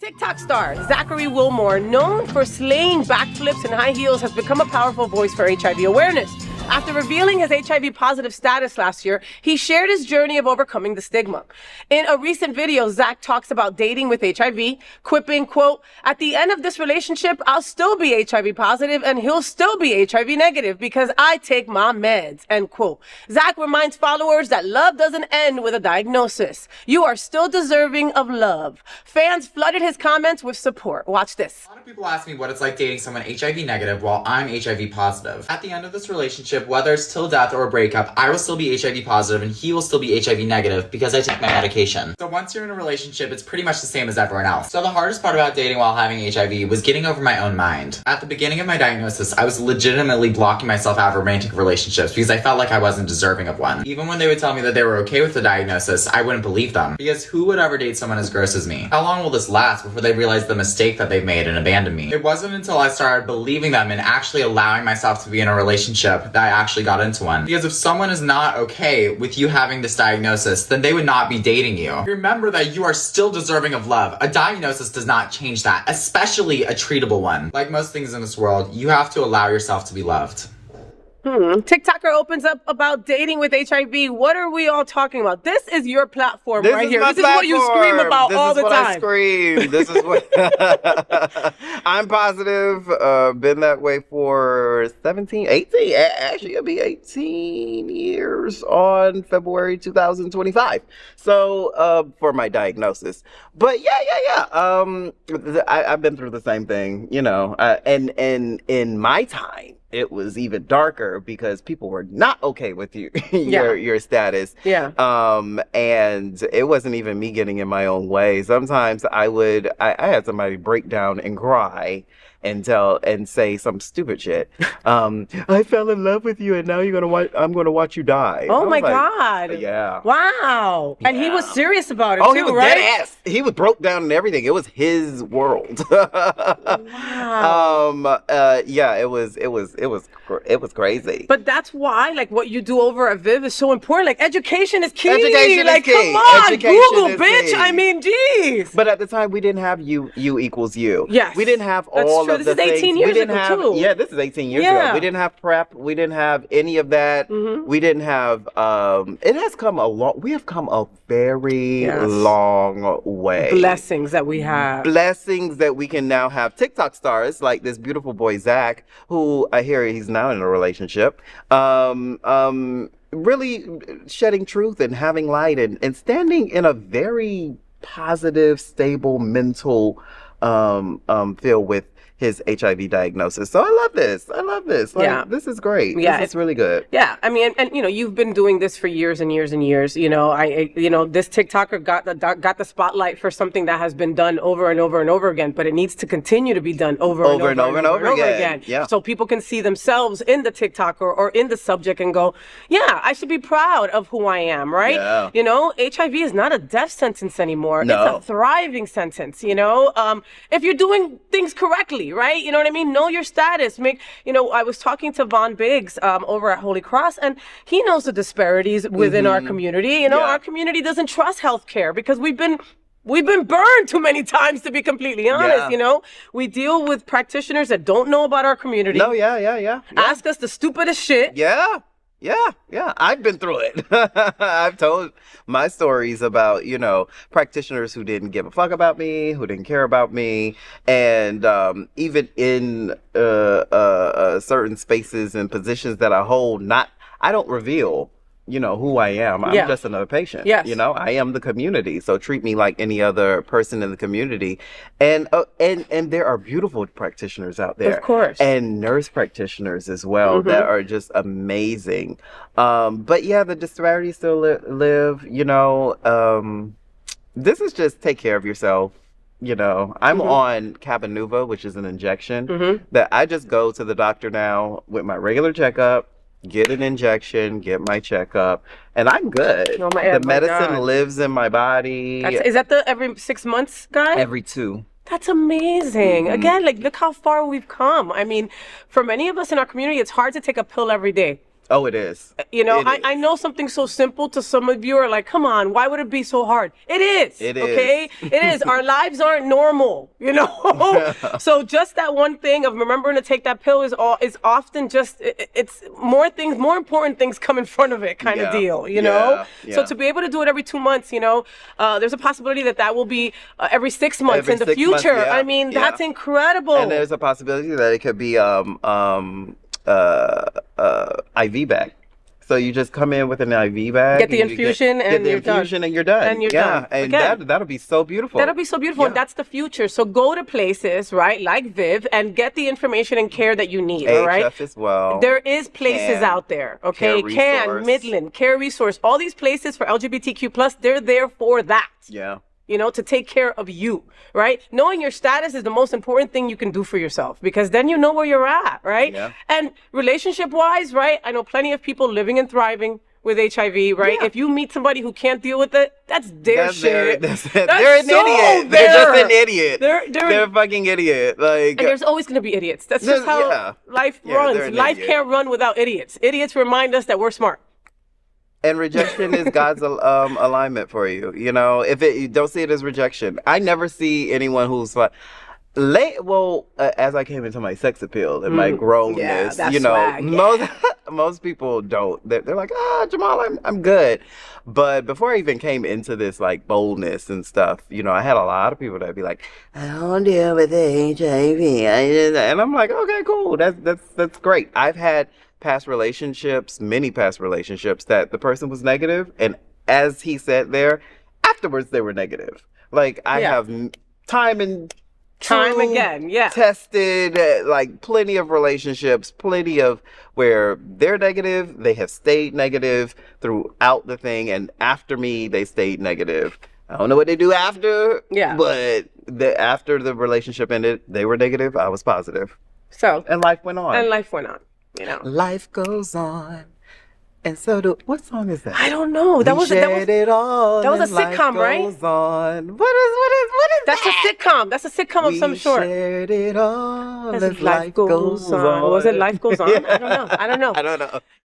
TikTok star Zachary Willmore, known for slaying backflips and high heels, has become a powerful voice for HIV awareness. After revealing his HIV positive status last year, he shared his journey of overcoming the stigma. In a recent video, Zach talks about dating with HIV, quipping, quote, "At the end of this relationship, I'll still be HIV positive and he'll still be HIV negative because I take my meds," end quote. Zach reminds followers that love doesn't end with a diagnosis. You are still deserving of love. Fans flooded his comments with support. Watch this. A lot of people ask me what it's like dating someone HIV negative while I'm HIV positive. At the end of this relationship, whether it's till death or a breakup, I will still be HIV positive and he will still be HIV negative because I take my medication. So once you're in a relationship, it's pretty much the same as everyone else. So the hardest part about dating while having HIV was getting over my own mind. At the beginning of my diagnosis, I was legitimately blocking myself out of romantic relationships because I felt like I wasn't deserving of one. Even when they would tell me that they were okay with the diagnosis, I wouldn't believe them. Because who would ever date someone as gross as me? How long will this last before they realize the mistake that they've made and abandon me? It wasn't until I started believing them and actually allowing myself to be in a relationship that I actually got into one. Because if someone is not okay with you having this diagnosis, then they would not be dating you. Remember that you are still deserving of love. A diagnosis does not change that, especially a treatable one. Like most things in this world, you have to allow yourself to be loved. TikToker opens up about dating with HIV. What are we all talking about? This is your platform right here. This is what you scream about all the time. I scream. This is what I'm positive. Been that way for 18. Actually, it'll be 18 years on February 2025. So for my diagnosis. But yeah. I've been through the same thing, you know. And in my time, it was even darker because people were not okay with you, your status. Yeah. And it wasn't even me getting in my own way. Sometimes I had somebody break down and cry and say some stupid shit. I fell in love with you and now I'm gonna watch you die. Oh my God. Yeah. Wow. And he was serious about it too, he was right? Dead ass. He was broke down and everything. It was his world. Wow. Yeah, it was crazy. But that's why, like, what you do over at Viv is so important. Like, education is key. Education like, is key. Come on, Education Google, is bitch. key. I mean, geez. But at the time, we didn't have you equals you. Yes. We didn't have That's all true. of This the is 18 things. years we didn't ago, have. too. Yeah, this is 18 years ago. We didn't have PrEP. We didn't have any of that. We didn't have. It has come a long. We have come a very long way. Blessings that we have. Blessings that we can now have TikTok stars like this beautiful boy Zach, who I hear he's now in a relationship. Really shedding truth and having light and standing in a very positive, stable mental field with his HIV diagnosis. So I love this. Like, this is great. Yeah, this is really good. Yeah, I mean, and you know, you've been doing this for years and years and years. You know, this TikToker got the spotlight for something that has been done over and over and over again, but it needs to continue to be done over and over again. Yeah. So people can see themselves in the TikToker or in the subject and go, yeah, I should be proud of who I am, right? Yeah. You know, HIV is not a death sentence anymore. No. It's a thriving sentence. You know, if you're doing things correctly. Right? You know what I mean? Know your status. I was talking to Von Biggs over at Holy Cross, and he knows the disparities within our community. You know, our community doesn't trust healthcare because we've been burned too many times, to be completely honest. Yeah. You know, we deal with practitioners that don't know about our community. No, yeah. Ask us the stupidest shit. Yeah. I've been through it. I've told my stories about, practitioners who didn't give a fuck about me, who didn't care about me. And even in certain spaces and positions that I hold, I don't reveal, who I am. I'm just another patient. Yes. I am the community. So treat me like any other person in the community. And there are beautiful practitioners out there. Of course. And nurse practitioners as well that are just amazing. But yeah, the disparities still live, this is just take care of yourself. I'm on Cabenuva, which is an injection that I just go to the doctor now with my regular checkup, get an injection, get my checkup, and I'm good. Oh the medicine lives in my body. Is that the every 6 months guy? Every 2. That's amazing. Again, like, look how far we've come. I mean, for many of us in our community, it's hard to take a pill every day. Oh, it is. You know, It I is. know something so simple to some of you are like, come on, why would it be so hard? It is. It Okay? is. It is. Our lives aren't normal, you know? So just that one thing of remembering to take that pill is often just, it's more important things come in front of it kind of Yeah. deal, you know? Yeah. So to be able to do it every 2 months, you know, there's a possibility that will be every 6 months Every in the 6 months, future. yeah, I mean, yeah. that's incredible. And there's a possibility that it could be IV bag. So you just come in with an IV bag. Get the and you infusion get and the you're done. infusion and you're done. And you're yeah, done. and Again, that'll be so beautiful. That'll be so beautiful. And Yeah. that's the future. So go to places, right, like Viv, and get the information and care that you need, all right? AHF as well. There is places Can, out there, okay? Care Can, Resource. Midland, Care Resource, all these places for LGBTQ+, they're there for that. Yeah. You know, to take care of you, right? Knowing your status is the most important thing you can do for yourself because then you know where you're at, right? Yeah. And relationship-wise, right, I know plenty of people living and thriving with HIV, right? Yeah. If you meet somebody who can't deal with it, that's their shit. They're an so idiot. They're there. just an idiot. They're a fucking idiot. Like, and there's always going to be idiots. That's just how yeah. life Yeah, they're runs. an Life idiot. can't run without idiots. Idiots remind us that we're smart. and rejection is God's alignment for you. You know, you don't see it as rejection. I never see anyone who's like, as I came into my sex appeal and my grownness, that's you know, swag, yeah. most people don't. They're like, Jamal, I'm good. But before I even came into this like boldness and stuff, you know, I had a lot of people that'd be like, I don't deal with HIV, and I'm like, okay, cool, that's great. I've had many past relationships that the person was negative, and as he said there, afterwards they were negative. Like I Yeah. have time again, yeah. tested like plenty of relationships, plenty of where they're negative, they have stayed negative throughout the thing, and after me they stayed negative. I don't know what they do after, Yeah. but after the relationship ended, they were negative, I was positive, So, and life went on. and life went on, you know. Life goes on, and so do. What song is that? I don't know. That was it all. that was a and life sitcom, right? goes on. What is that's a sitcom. That's a sitcom of some sort. Shared it all. As as life goes on. Was it Life Goes On? I don't know. I don't know.